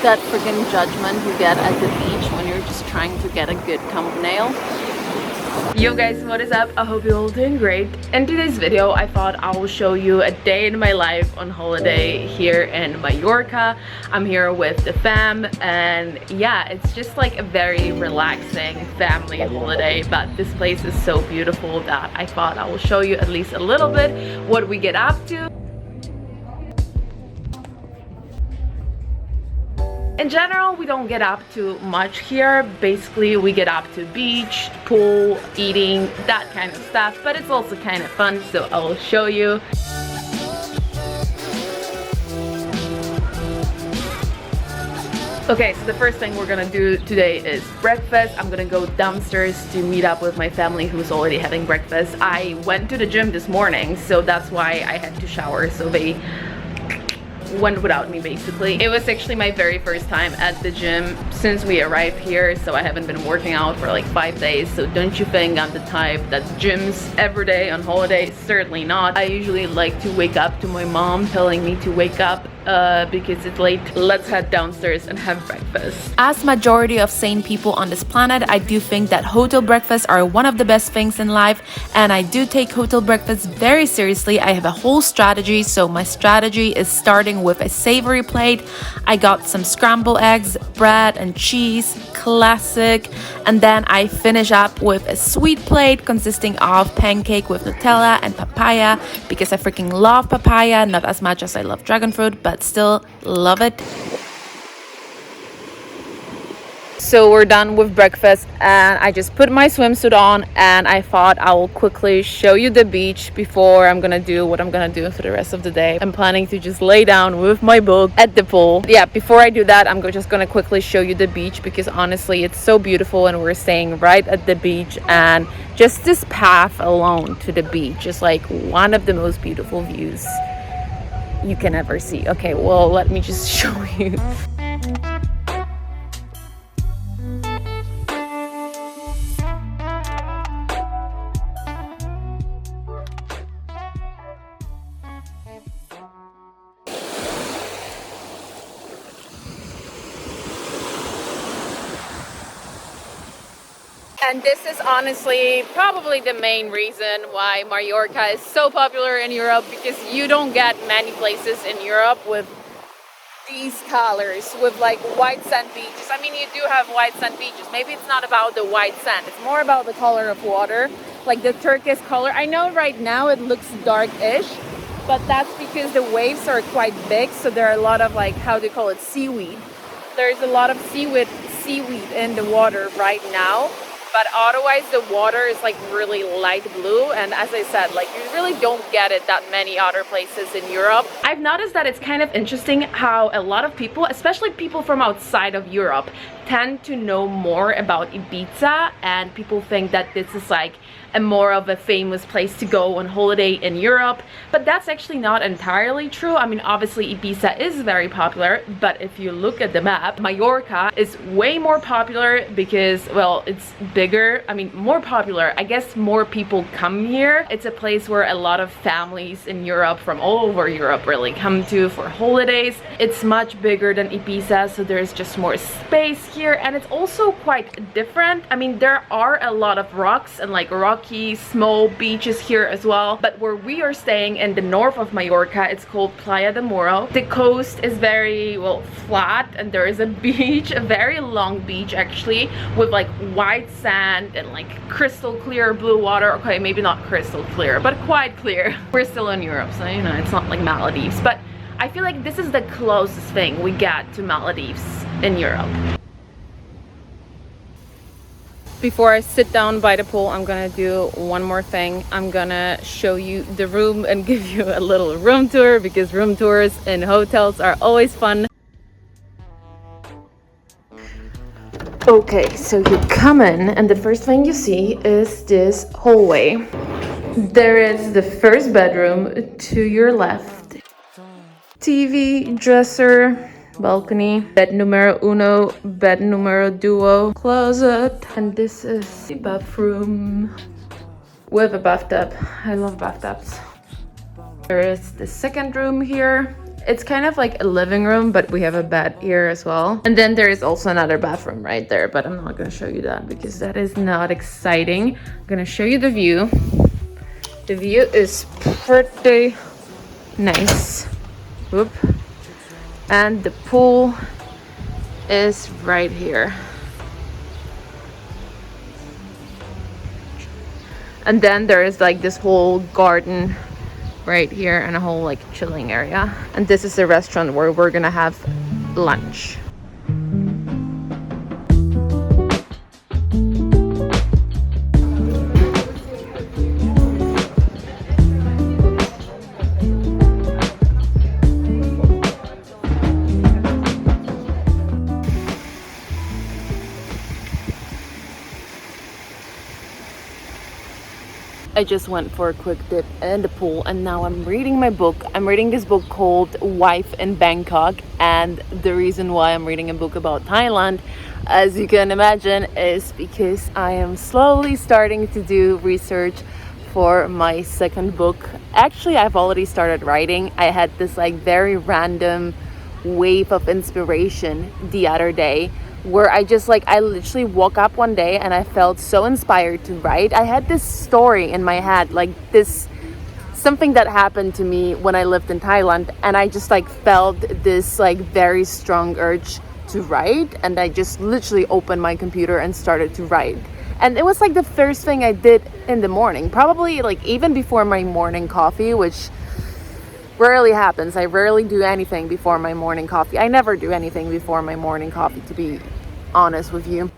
that freaking judgment you get at the beach when you're just trying to get a good thumbnail. Yo guys, what is up? I hope you're all doing great. In today's video, I thought I will show you a day in my life on holiday here in Mallorca. I'm here with the fam, and yeah, it's just like a very relaxing family holiday, but this place is so beautiful that I thought I will show you at least a little bit what we get up to. In general, we don't get up to much here. Basically, we get up to beach, pool, eating, that kind of stuff, but it's also kind of fun, so I will show you. Okay, so the first thing we're gonna do today is breakfast. I'm gonna go downstairs to meet up with my family who's already having breakfast. I went to the gym this morning, so that's why I had to shower, so they went without me basically. It was actually my very first time at the gym since we arrived here, so I haven't been working out for like 5 days. So don't you think I'm the type that gyms every day on holiday? Certainly not. I usually like to wake up to my mom telling me to wake up because it's late. Let's head downstairs and have breakfast. As majority of sane people on this planet, I do think that hotel breakfasts are one of the best things in life, and I do take hotel breakfasts very seriously. I have a whole strategy, so my strategy is starting with a savory plate. I got some scrambled eggs, bread and cheese, classic, and then I finish up with a sweet plate consisting of pancake with Nutella and papaya, because I freaking love papaya, not as much as I love dragon fruit, but still love it. So we're done with breakfast and I just put my swimsuit on, and I thought I will quickly show you the beach before I'm gonna do what I'm gonna do for the rest of the day. I'm planning to just lay down with my book at the pool. Yeah, before I do that, I'm just gonna quickly show you the beach, because honestly it's so beautiful and we're staying right at the beach, and just this path alone to the beach is like one of the most beautiful views you can ever see. Okay, well, let me just show you. And this is honestly probably the main reason why Mallorca is so popular in Europe, because you don't get many places in Europe with these colors, with like white sand beaches. I mean, you do have white sand beaches. Maybe it's not about the white sand, it's more about the color of water, like the turquoise color. I know right now it looks dark-ish, but that's because the waves are quite big, so there are a lot of, like, how do you call it, seaweed. There's a lot of seaweed in the water right now. But otherwise the water is like really light blue, and as I said, like, you really don't get it that many other places in Europe. I've noticed that it's kind of interesting how a lot of people, especially people from outside of Europe, tend to know more about Ibiza, and people think that this is like a more of a famous place to go on holiday in Europe, but that's actually not entirely true. I mean, obviously Ibiza is very popular, but if you look at the map, Mallorca is way more popular because, well, it's bigger. I mean, more popular, I guess more people come here. It's a place where a lot of families in Europe, from all over Europe, really come to for holidays. It's much bigger than Ibiza, so there's just more space here, and it's also quite different. I mean, there are a lot of rocks and like rocky small beaches here as well, but where we are staying in the north of Mallorca, it's called Playa de Muro. The coast is very, well, flat, and there is a beach, a very long beach actually, with like white sand and like crystal clear blue water. Okay, maybe not crystal clear, but quite clear. We're still in Europe, so you know, it's not like Maldives, but I feel like this is the closest thing we get to Maldives in Europe. Before I sit down by the pool, I'm gonna do one more thing. I'm gonna show you the room and give you a little room tour, because room tours in hotels are always fun. Okay, so you come in and the first thing you see is this hallway. There is the first bedroom to your left. TV, dresser, balcony, bed numero uno, bed numero duo, closet, and this is the bathroom with a bathtub. I love bathtubs. There is the second room here. It's kind of like a living room, but we have a bed here as well. And then there is also another bathroom right there, but I'm not gonna show you that because that is not exciting. I'm gonna show you the view. The view is pretty nice. Whoop. And the pool is right here. And then there is like this whole garden right here and a whole like chilling area. And this is the restaurant where we're gonna have lunch. I just went for a quick dip in the pool and now I'm reading my book. I'm reading this book called Wife in Bangkok, and the reason why I'm reading a book about Thailand, as you can imagine, is because I am slowly starting to do research for my second book. Actually, I've already started writing. I had this like very random wave of inspiration the other day where I literally woke up one day and I felt so inspired to write. I had this story in my head, like this something that happened to me when I lived in Thailand, and I just like felt this like very strong urge to write, and I just literally opened my computer and started to write. And it was like the first thing I did in the morning, probably like even before my morning coffee, which rarely happens. I rarely do anything before my morning coffee. I never do anything before my morning coffee, to be honest with you.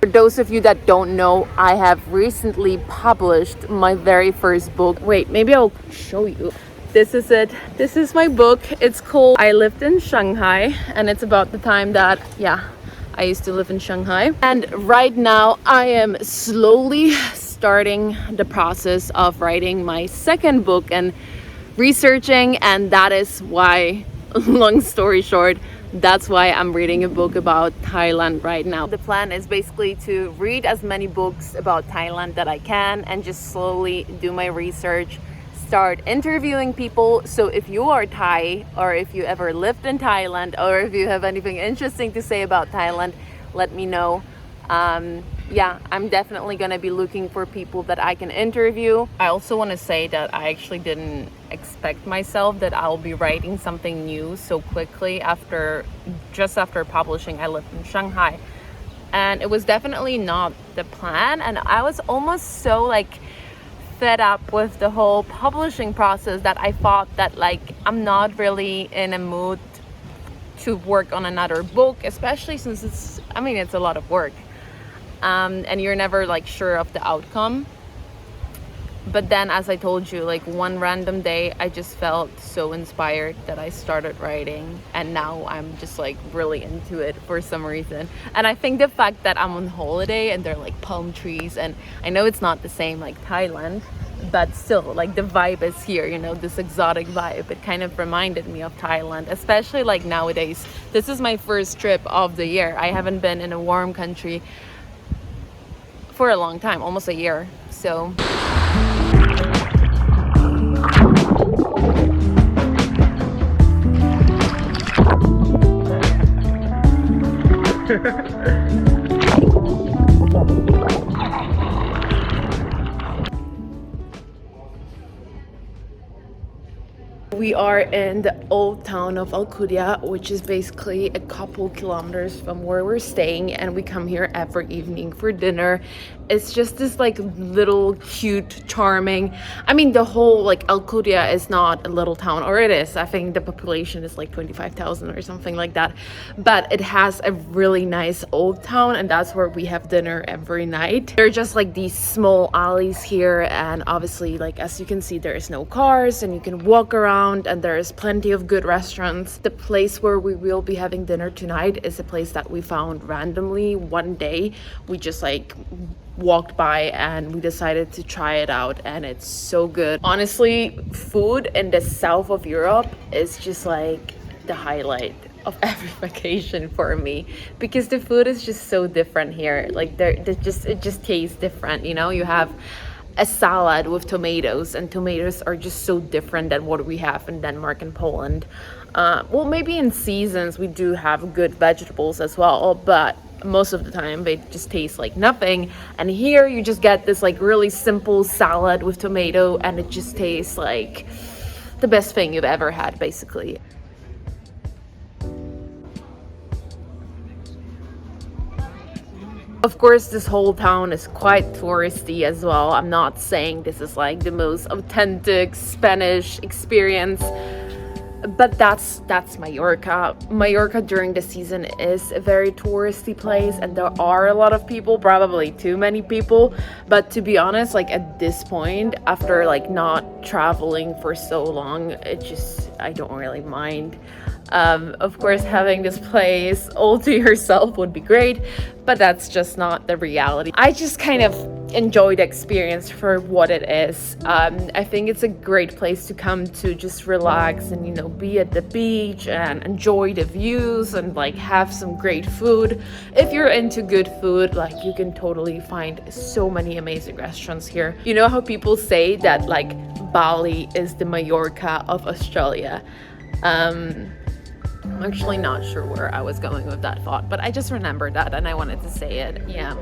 For those of you that don't know, I have recently published my very first book. Wait, maybe I'll show you. This is it. This is my book. It's called I Lived in Shanghai, and it's about the time that, I used to live in Shanghai. And right now I am slowly starting the process of writing my second book and researching, and that is why, long story short, that's why I'm reading a book about Thailand right now. The plan is basically to read as many books about Thailand that I can and just slowly do my research, start interviewing people. So if you are Thai, or if you ever lived in Thailand, or if you have anything interesting to say about Thailand, let me know. I'm definitely gonna be looking for people that I can interview. I also want to say that I actually didn't expect myself that I'll be writing something new so quickly just after publishing I Lived in Shanghai. And it was definitely not the plan, and I was almost so like fed up with the whole publishing process that I thought that like I'm not really in a mood to work on another book, especially since it's a lot of work. And you're never like sure of the outcome. But then, as I told you, like one random day I just felt so inspired that I started writing, and now I'm just like really into it for some reason. And I think the fact that I'm on holiday and there are like palm trees, and I know it's not the same like Thailand, but still like the vibe is here, this exotic vibe. It kind of reminded me of Thailand, especially like nowadays. This is my first trip of the year. I haven't been in a warm country for a long time, almost a year. So we are in the old town of Alcudia, which is basically a couple kilometers from where we're staying, and we come here every evening for dinner. It's just this like little cute, charming, the whole like Alcudia is not a little town, or it is. I think the population is like 25,000 or something like that, but it has a really nice old town, and that's where we have dinner every night. There are just like these small alleys here, and obviously like as you can see, there is no cars and you can walk around, and there is plenty of good restaurants. The place where we will be having dinner tonight is a place that we found randomly one day. We just like walked by and we decided to try it out, and it's so good. Honestly, food in the south of Europe is just like the highlight of every vacation for me, because the food is just so different here. Like it just tastes different. You have a salad with tomatoes, and tomatoes are just so different than what we have in Denmark and Poland. Well, maybe in seasons we do have good vegetables as well, but most of the time they just taste like nothing. And here you just get this like really simple salad with tomato, and it just tastes like the best thing you've ever had, basically. Of course, this whole town is quite touristy as well. I'm not saying this is like the most authentic Spanish experience, but that's Mallorca. Mallorca during the season is a very touristy place, and there are a lot of people, probably too many people. But to be honest, like at this point, after like not traveling for so long, I don't really mind. Of course, having this place all to yourself would be great, but that's just not the reality. I just kind of enjoy the experience for what it is. I think it's a great place to come to just relax and, you know, be at the beach and enjoy the views and like have some great food. If you're into good food, like you can totally find so many amazing restaurants here. You know how people say that like Bali is the Mallorca of Australia? I'm actually not sure where I was going with that thought, but I just remembered that and I wanted to say it. Yeah.